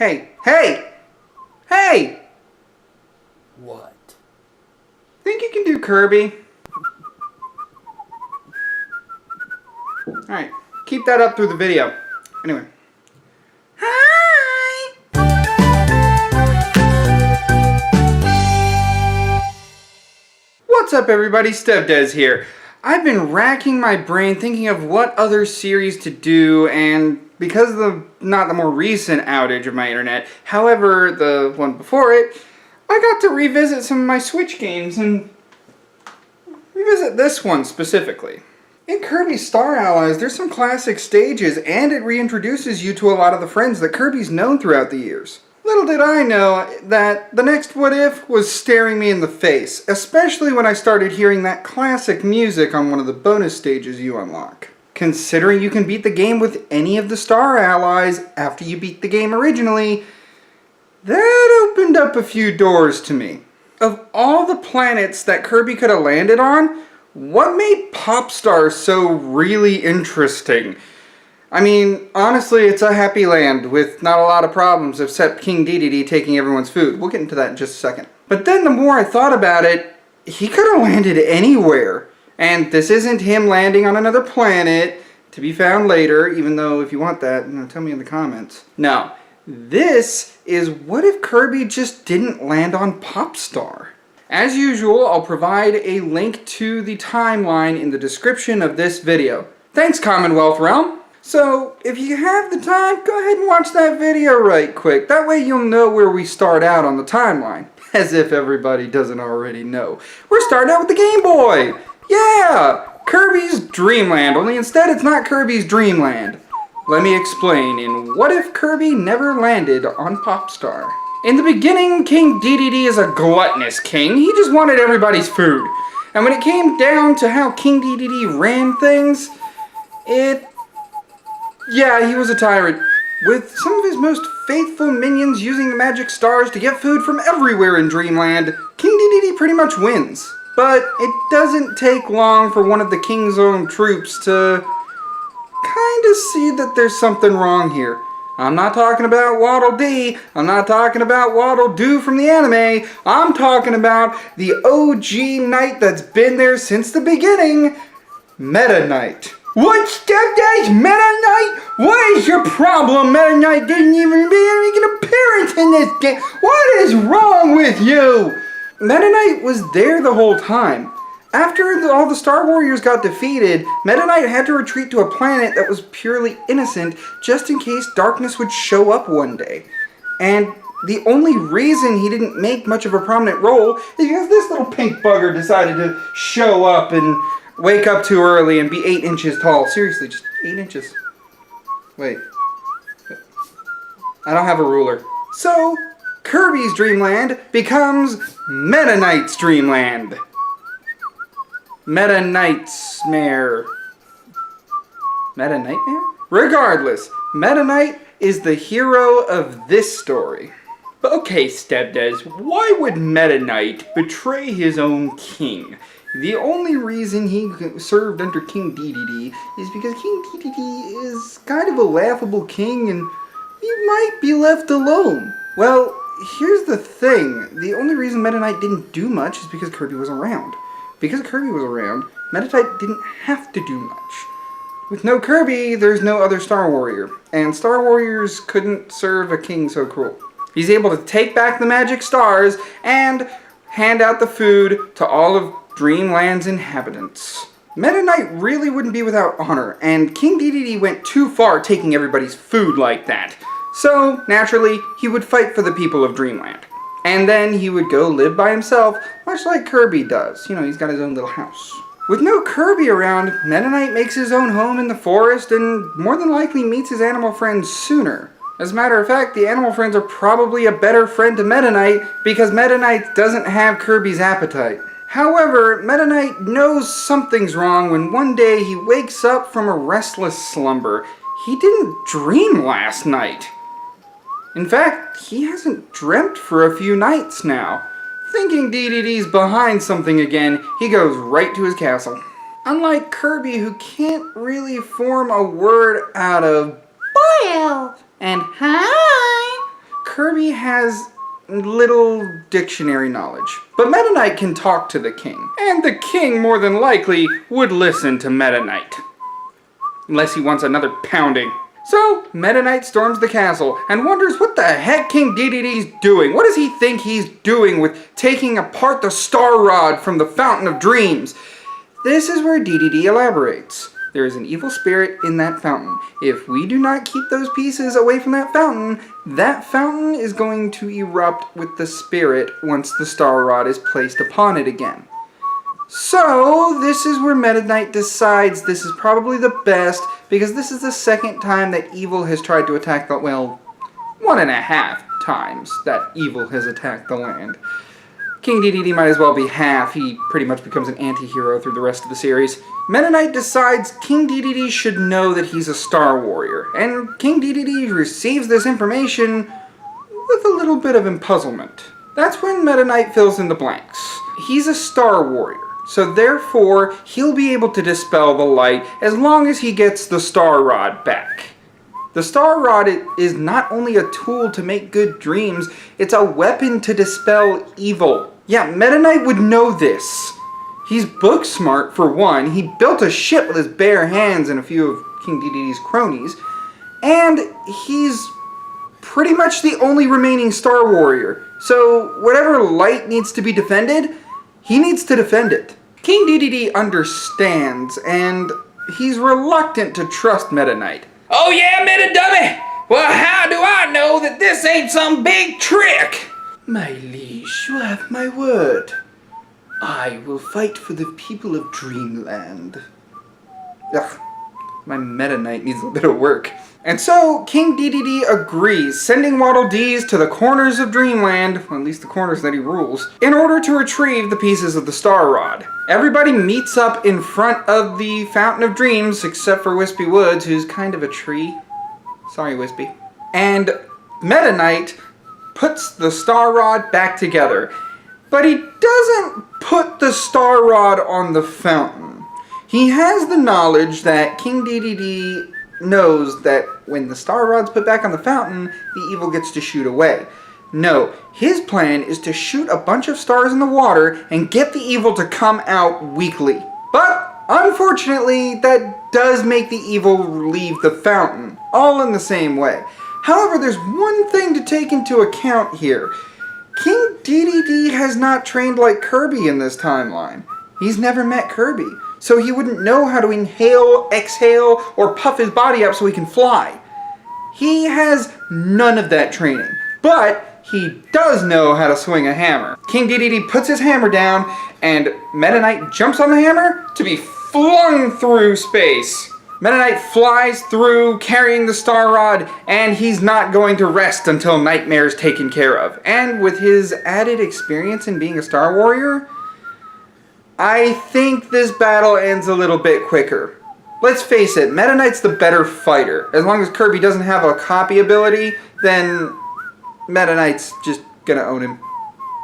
Hey! What? Think you can do Kirby? Alright, keep that up through the video. Anyway. Hi! What's up everybody, Stevdez here. I've been racking my brain thinking of what other series to do, and because of the, not the more recent outage of my internet, however, the one before it, I got to revisit some of my Switch games and revisit this one specifically. In Kirby Star Allies, there's some classic stages, and it reintroduces you to a lot of the friends that Kirby's known throughout the years. Little did I know that the next what if was staring me in the face, especially when I started hearing that classic music on one of the bonus stages you unlock. Considering you can beat the game with any of the Star Allies after you beat the game originally, that opened up a few doors to me. Of all the planets that Kirby could have landed on, what made Popstar so really interesting? I mean, honestly, it's a happy land with not a lot of problems except King Dedede taking everyone's food. We'll get into that in just a second. But then the more I thought about it, he could have landed anywhere. And this isn't him landing on another planet to be found later, even though if you want that, tell me in the comments. No, this is what if Kirby just didn't land on Popstar? As usual, I'll provide a link to the timeline in the description of this video. Thanks, Commonwealth Realm! So, if you have the time, go ahead and watch that video right quick. That way you'll know where we start out on the timeline. As if everybody doesn't already know. We're starting out with the Game Boy! Yeah! Kirby's Dream Land, only instead it's not Kirby's Dream Land. Let me explain in What If Kirby Never Landed on Popstar? In the beginning, King Dedede is a gluttonous king. He just wanted everybody's food. And when it came down to how King Dedede ran things, yeah, he was a tyrant, with some of his most faithful minions using the magic stars to get food from everywhere in Dreamland. King Dedede pretty much wins. But it doesn't take long for one of the king's own troops to kind of see that there's something wrong here. I'm not talking about Waddle Dee, I'm not talking about Waddle Doo from the anime, I'm talking about the OG knight that's been there since the beginning, Meta Knight. What, Stepdad's Meta Knight? What is your problem? Meta Knight didn't even make an appearance in this game. What is wrong with you? Meta Knight was there the whole time. After all the Star Warriors got defeated, Meta Knight had to retreat to a planet that was purely innocent just in case darkness would show up one day. And the only reason he didn't make much of a prominent role is because this little pink bugger decided to show up and wake up too early and be 8 inches tall. Seriously, just 8 inches. Wait. I don't have a ruler. So, Kirby's Dreamland becomes Meta Knight's Dreamland. Meta Nightmare. Meta Nightmare? Regardless, Meta Knight is the hero of this story. But okay, Stepdez, why would Meta Knight betray his own king? The only reason he served under King Dedede is because King Dedede is kind of a laughable king and he might be left alone. Well, here's the thing. The only reason Meta Knight didn't do much is because Kirby was around. Because Kirby was around, Meta Knight didn't have to do much. With no Kirby, there's no other Star Warrior, and Star Warriors couldn't serve a king so cruel. He's able to take back the magic stars and hand out the food to all of Dreamland's inhabitants. Meta Knight really wouldn't be without honor, and King Dedede went too far taking everybody's food like that. So, naturally, he would fight for the people of Dreamland. And then he would go live by himself, much like Kirby does. You know, he's got his own little house. With no Kirby around, Meta Knight makes his own home in the forest and more than likely meets his animal friends sooner. As a matter of fact, the animal friends are probably a better friend to Meta Knight because Meta Knight doesn't have Kirby's appetite. However, Meta Knight knows something's wrong when one day he wakes up from a restless slumber. He didn't dream last night. In fact, he hasn't dreamt for a few nights now. Thinking Dedede's behind something again, he goes right to his castle. Unlike Kirby, who can't really form a word out of "boil" and "hi," Kirby has little dictionary knowledge. But Meta Knight can talk to the king, and the king more than likely would listen to Meta Knight. Unless he wants another pounding. So, Meta Knight storms the castle and wonders what the heck King Dedede's doing. What does he think he's doing with taking apart the Star Rod from the Fountain of Dreams? This is where Dedede elaborates. There is an evil spirit in that fountain. If we do not keep those pieces away from that fountain is going to erupt with the spirit once the Star Rod is placed upon it again. So, this is where Meta Knight decides this is probably the best, because this is the second time that evil has tried to attack the, well, 1.5 times that evil has attacked the land. King Dedede might as well be half. He pretty much becomes an anti-hero through the rest of the series. Meta Knight decides King Dedede should know that he's a Star Warrior, and King Dedede receives this information with a little bit of empuzzlement. That's when Meta Knight fills in the blanks. He's a Star Warrior, so therefore he'll be able to dispel the light as long as he gets the Star Rod back. The Star Rod is not only a tool to make good dreams, it's a weapon to dispel evil. Yeah, Meta Knight would know this. He's book smart for one, he built a ship with his bare hands and a few of King Dedede's cronies, and he's pretty much the only remaining Star Warrior. So whatever light needs to be defended, he needs to defend it. King Dedede understands, and he's reluctant to trust Meta Knight. Oh yeah, Meta Dummy! Well, how do I know that this ain't some big trick? My liege, you have my word. I will fight for the people of Dreamland. Ugh, my Meta Knight needs a bit of work. And so, King Dedede agrees, sending Waddle Dees to the corners of Dreamland, well, at least the corners that he rules, in order to retrieve the pieces of the Star Rod. Everybody meets up in front of the Fountain of Dreams, except for Wispy Woods, who's kind of a tree. Sorry, Wispy. And Meta Knight puts the Star Rod back together, but he doesn't put the Star Rod on the fountain. He has the knowledge that King Dedede knows that when the Star Rod's put back on the fountain, the evil gets to shoot away. No, his plan is to shoot a bunch of stars in the water and get the evil to come out weakly. But, unfortunately, that does make the evil leave the fountain, all in the same way. However, there's one thing to take into account here. King Dedede has not trained like Kirby in this timeline. He's never met Kirby, so he wouldn't know how to inhale, exhale, or puff his body up so he can fly. He has none of that training, but he does know how to swing a hammer. King Dedede puts his hammer down, and Meta Knight jumps on the hammer to be flung through space. Meta Knight flies through carrying the Star Rod, and he's not going to rest until Nightmare's taken care of. And with his added experience in being a Star Warrior, I think this battle ends a little bit quicker. Let's face it, Meta Knight's the better fighter. As long as Kirby doesn't have a copy ability, then Meta Knight's just gonna own him.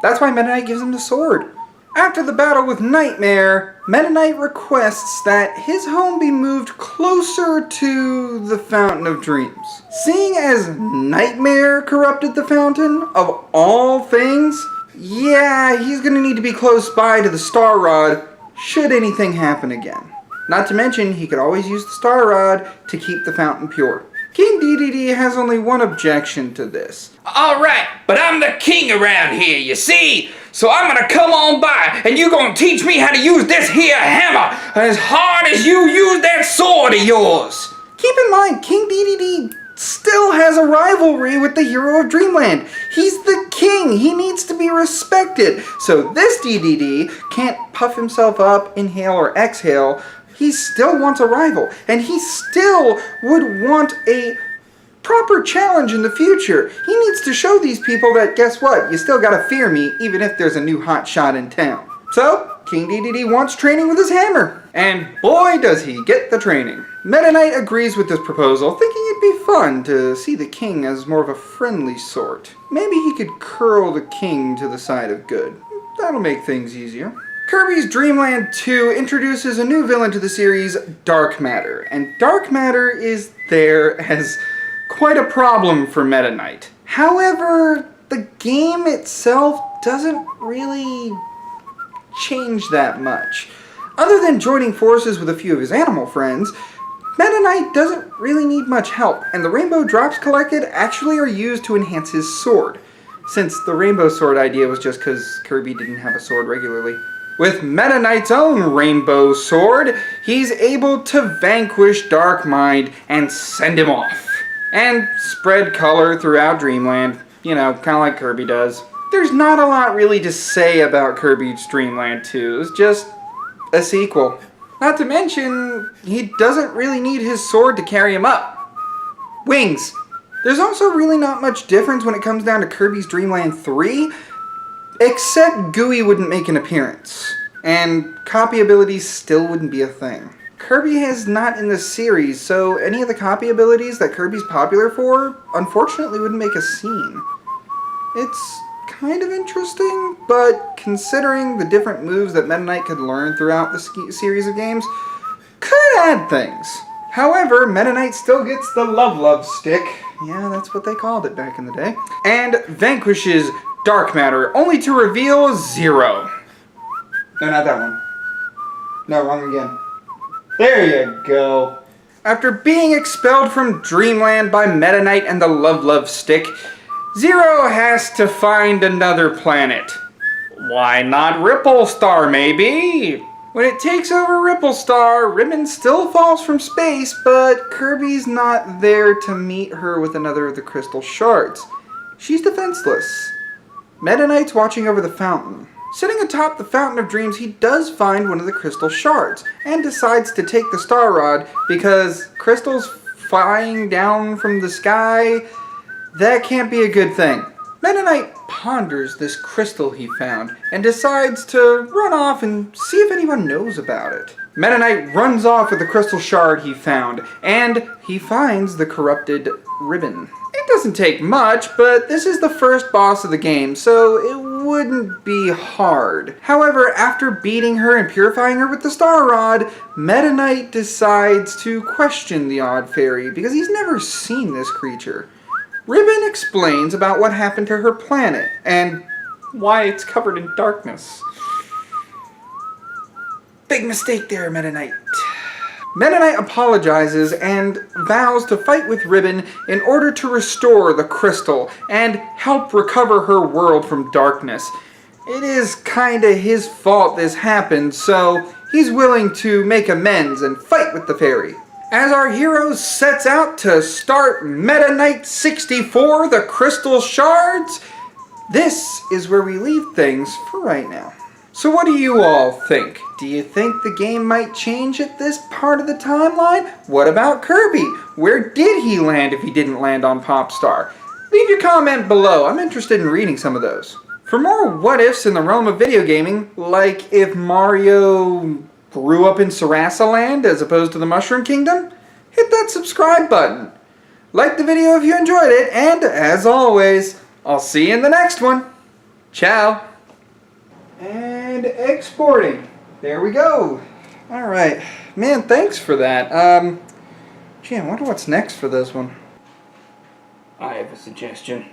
That's why Meta Knight gives him the sword. After the battle with Nightmare, Meta Knight requests that his home be moved closer to the Fountain of Dreams. Seeing as Nightmare corrupted the fountain, of all things, yeah, he's gonna need to be close by to the Star Rod should anything happen again. Not to mention, he could always use the Star Rod to keep the fountain pure. King Dedede has only one objection to this. Alright, but I'm the king around here, you see? So I'm gonna come on by, and you gonna teach me how to use this here hammer as hard as you use that sword of yours. Keep in mind, King Dedede still has a rivalry with the hero of Dreamland. He's the king. He needs to be respected. So this Dedede can't puff himself up, inhale, or exhale. He still wants a rival, and he still would want a proper challenge in the future. He needs to show these people that, guess what, you still gotta fear me, even if there's a new hot shot in town. So, King Dedede wants training with his hammer, and boy does he get the training. Meta Knight agrees with this proposal, thinking it'd be fun to see the king as more of a friendly sort. Maybe he could curl the king to the side of good. That'll make things easier. Kirby's Dream Land 2 introduces a new villain to the series, Dark Matter, and Dark Matter is there as quite a problem for Meta Knight. However, the game itself doesn't really change that much. Other than joining forces with a few of his animal friends, Meta Knight doesn't really need much help, and the rainbow drops collected actually are used to enhance his sword, since the rainbow sword idea was just because Kirby didn't have a sword regularly. With Meta Knight's own rainbow sword, he's able to vanquish Dark Mind and send him off, and spread color throughout Dreamland, you know, kind of like Kirby does. There's not a lot really to say about Kirby's Dream Land 2, it's just a sequel. Not to mention, he doesn't really need his sword to carry him up. Wings. There's also really not much difference when it comes down to Kirby's Dream Land 3, except Gooey wouldn't make an appearance, and copy abilities still wouldn't be a thing. Kirby is not in this series, so any of the copy abilities that Kirby's popular for, unfortunately wouldn't make a scene. It's kind of interesting, but considering the different moves that Meta Knight could learn throughout the series of games, could add things. However, Meta Knight still gets the Love Stick, yeah, that's what they called it back in the day, and vanquishes Dark Matter, only to reveal Zero. No, not that one. No, wrong again. There you go. After being expelled from Dreamland by Meta Knight and the Love Stick, Zero has to find another planet. Why not Ripple Star, maybe? When it takes over Ripple Star, Ribbon still falls from space, but Kirby's not there to meet her with another of the crystal shards. She's defenseless. Meta Knight's watching over the fountain. Sitting atop the Fountain of Dreams, he does find one of the crystal shards, and decides to take the Star Rod because crystals flying down from the sky, that can't be a good thing. Meta Knight ponders this crystal he found, and decides to run off and see if anyone knows about it. Meta Knight runs off with the crystal shard he found, and he finds the corrupted ribbon. It doesn't take much, but this is the first boss of the game, so it wouldn't be hard. However, after beating her and purifying her with the Star Rod, Meta Knight decides to question the Odd Fairy because he's never seen this creature. Ribbon explains about what happened to her planet and why it's covered in darkness. Big mistake there, Meta Knight. Meta Knight apologizes and vows to fight with Ribbon in order to restore the crystal and help recover her world from darkness. It is kinda his fault this happened, so he's willing to make amends and fight with the fairy. As our hero sets out to start Meta Knight 64, the Crystal Shards, this is where we leave things for right now. So what do you all think? Do you think the game might change at this part of the timeline? What about Kirby? Where did he land if he didn't land on Popstar? Leave your comment below. I'm interested in reading some of those. For more what-ifs in the realm of video gaming, like if Mario grew up in Sarasa Land as opposed to the Mushroom Kingdom, hit that subscribe button. Like the video if you enjoyed it, and as always, I'll see you in the next one. Ciao. And exporting. There we go. Alright. Man, thanks for that. Gee, I wonder what's next for this one. I have a suggestion.